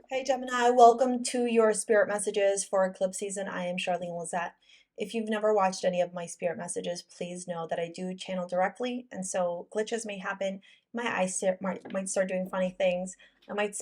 Hey Gemini, welcome to your spirit messages for eclipse season. I am Charlene Lizette. If you've never watched any of my spirit messages, please know that I do channel directly, and so glitches may happen. My eyes might start doing funny things. I might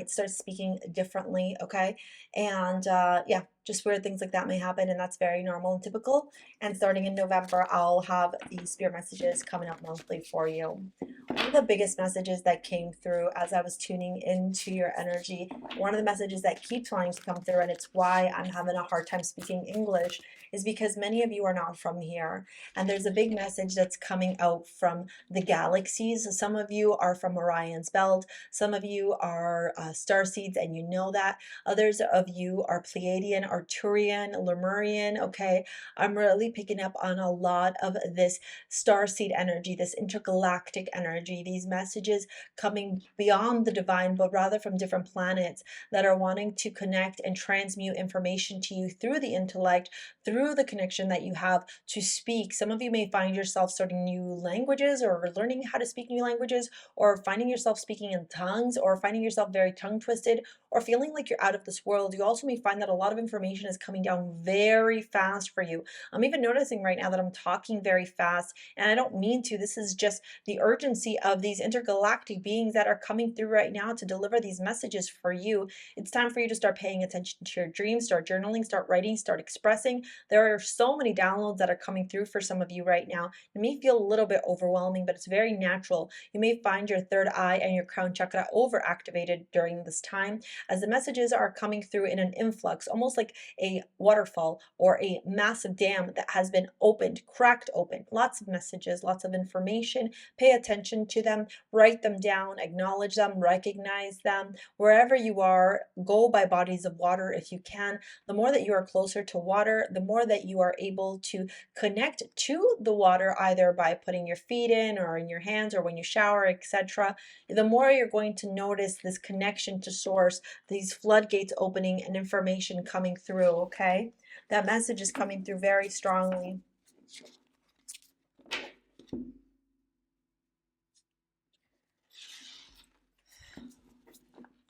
start speaking differently. Okay, and yeah, just weird things like that may happen, and that's very normal and typical. And starting in November, I'll have the spirit messages coming up monthly for you. One of the biggest messages that came through as I was tuning into your energy, one of the messages that keeps wanting to come through, and it's why I'm having a hard time speaking English, is because many of you are not from here. And there's a big message that's coming out from the galaxies. Some of you are from Orion's belt, some of you are star seeds, and you know that. Others of you are Pleiadian, Arcturian, Lemurian. Okay, I'm really picking up on a lot of this star seed energy, this intergalactic energy, these messages coming beyond the divine, but rather from different planets that are wanting to connect and transmute information to you through the intellect, through the connection that you have to speak. Some of you may find yourself starting new languages or learning how to speak new languages, or finding yourself speaking in tongues, or finding yourself very tongue twisted, or feeling like you're out of this world. You also may find that a lot of information is coming down very fast for you. I'm even noticing right now that I'm talking very fast, and I don't mean to. This is just the urgency of these intergalactic beings that are coming through right now to deliver these messages for you. It's time for you to start paying attention to your dreams, start journaling, start writing, start expressing. There are so many downloads that are coming through for some of you right now. It may feel a little bit overwhelming, but it's very natural. You may find your third eye and your crown chakra overactivated during this time, as the messages are coming through in an influx, almost like a waterfall or a massive dam that has been opened, cracked open. Lots of messages, lots of information. Pay attention to them, write them down, acknowledge them, recognize them. Wherever you are, go by bodies of water if you can. The more that you are closer to water, the more that you are able to connect to the water, either by putting your feet in or in your hands or when you shower, etc. The more you're going to notice this connection to source, these floodgates opening and information coming through. Okay, that message is coming through very strongly.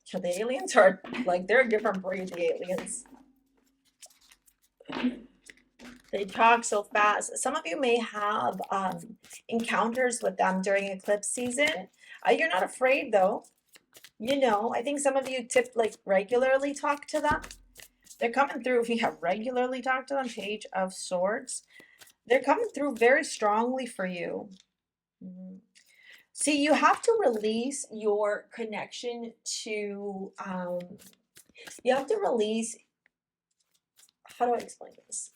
So the aliens are like, they're a different breed, the aliens. They talk so fast. Some of you may have encounters with them during eclipse season. You're not afraid though. You know, I think some of you regularly talk to them. They're coming through. If you have regularly talked to them, Page of Swords, they're coming through very strongly for you. See, you have to release your connection to, you have to release, how do I explain this?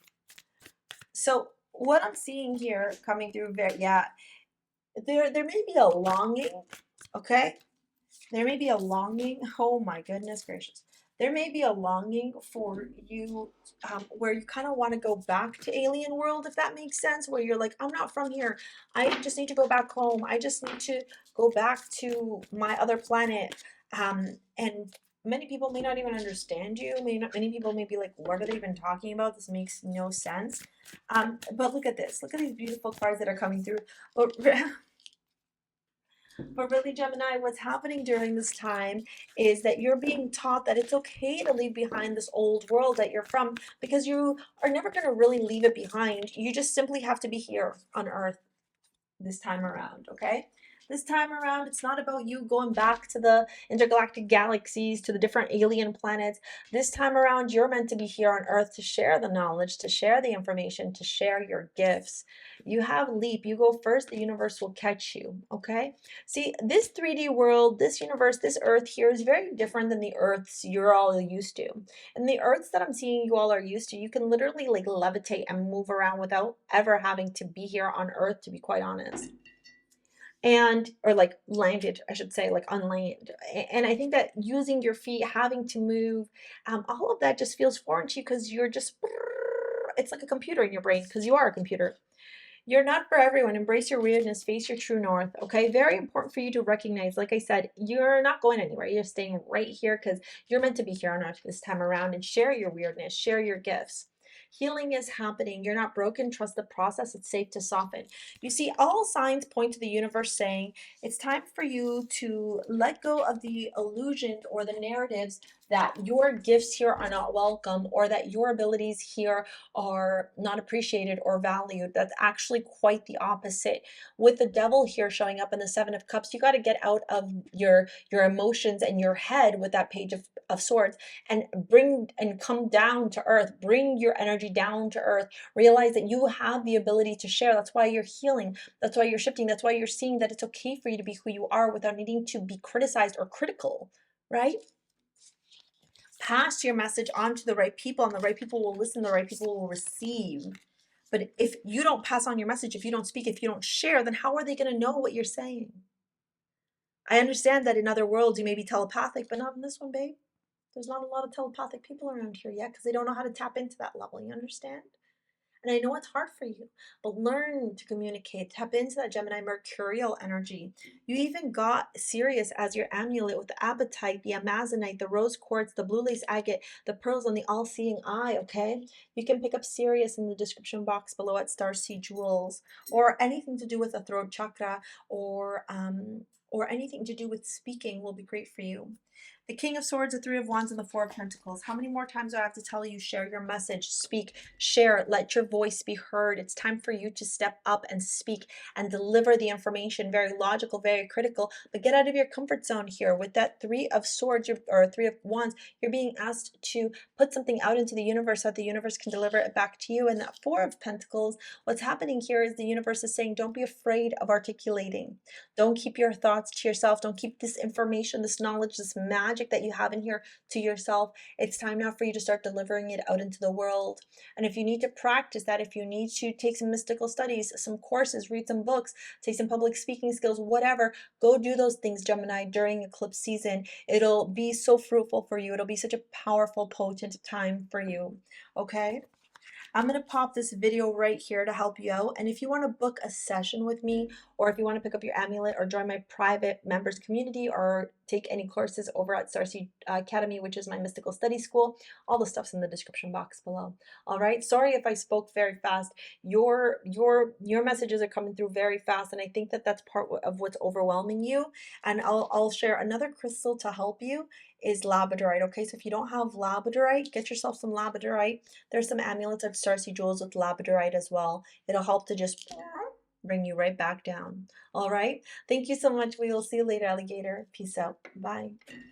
So what I'm seeing here coming through very, yeah, there may be a longing, okay? There may be a longing, oh my goodness gracious. There may be a longing for you where you kind of want to go back to alien world, if that makes sense, where you're like, I'm not from here. I just need to go back home. I just need to go back to my other planet. And many people may not even understand you. Many people may be like, what are they even talking about? This makes no sense. But look at this. Look at these beautiful cards that are coming through. But really, Gemini, what's happening during this time is that you're being taught that it's okay to leave behind this old world that you're from, because you are never going to really leave it behind. You just simply have to be here on Earth this time around, okay? This time around, it's not about you going back to the intergalactic galaxies, to the different alien planets. This time around, you're meant to be here on Earth to share the knowledge, to share the information, to share your gifts. You have leap. You go first, the universe will catch you, okay? See, this 3D world, this universe, this Earth here is very different than the Earths you're all used to. And the Earths that I'm seeing you all are used to, you can literally like levitate and move around without ever having to be here on Earth, to be quite honest. And or like landed, I should say, like on land. And I think that using your feet, having to move, all of that just feels foreign to you, because you're just, it's like a computer in your brain, because you are a computer. You're not for everyone. Embrace your weirdness, face your true north, okay? Very important for you to recognize, like I said, you're not going anywhere. You're staying right here because you're meant to be here on Earth this time around, and share your weirdness, share your gifts. Healing is happening. You're not broken. Trust the process. It's safe to soften. You see, all signs point to the universe saying it's time for you to let go of the illusions or the narratives that your gifts here are not welcome or that your abilities here are not appreciated or valued. That's actually quite the opposite. With the devil here showing up in the Seven of Cups, you got to get out of your emotions and your head with that Page of Swords and bring and come down to earth. Bring your energy down to earth. Realize that you have the ability to share. That's why you're healing. That's why you're shifting. That's why you're seeing that it's okay for you to be who you are without needing to be criticized or critical, right? Pass your message on to the right people, and the right people will listen, the right people will receive. But if you don't pass on your message, if you don't speak, if you don't share, then how are they going to know what you're saying? I understand that in other worlds you may be telepathic, but not in this one, babe. There's not a lot of telepathic people around here yet because they don't know how to tap into that level. You understand? And I know it's hard for you, but learn to communicate. Tap into that Gemini Mercurial energy. You even got Sirius as your amulet with the apatite, the amazonite, the rose quartz, the blue lace agate, the pearls, and the all-seeing eye, okay? You can pick up Sirius in the description box below at STARSEA Jewels, or anything to do with the throat chakra, or anything to do with speaking will be great for you. The King of Swords, the Three of Wands, and the Four of Pentacles. How many more times do I have to tell you? Share your message, speak, share, let your voice be heard. It's time for you to step up and speak and deliver the information. Very logical, very critical, but get out of your comfort zone here. With that Three of Swords or Three of Wands, you're being asked to put something out into the universe so that the universe can deliver it back to you. And that Four of Pentacles, what's happening here is the universe is saying, don't be afraid of articulating. Don't keep your thoughts to yourself. Don't keep this information, this knowledge, this magic that you have in here to yourself. It's time now for you to start delivering it out into the world. And if you need to practice that, if you need to take some mystical studies, some courses, read some books, take some public speaking skills, whatever, go do those things, Gemini, during eclipse season. It'll be so fruitful for you. It'll be such a powerful, potent time for you. Okay? I'm going to pop this video right here to help you out. And if you want to book a session with me, or if you want to pick up your amulet or join my private members community or take any courses over at STARSEA Academy, which is my mystical study school, all the stuff's in the description box below. All right. Sorry if I spoke very fast. Your messages are coming through very fast, and I think that that's part of what's overwhelming you. And I'll share another crystal to help you is labradorite. Okay, so if you don't have labradorite, get yourself some labradorite. There's some amulets at STARSEA Jewels with labradorite as well. It'll help to just bring you right back down. All right. Thank you so much. We will see you later, alligator. Peace out. Bye.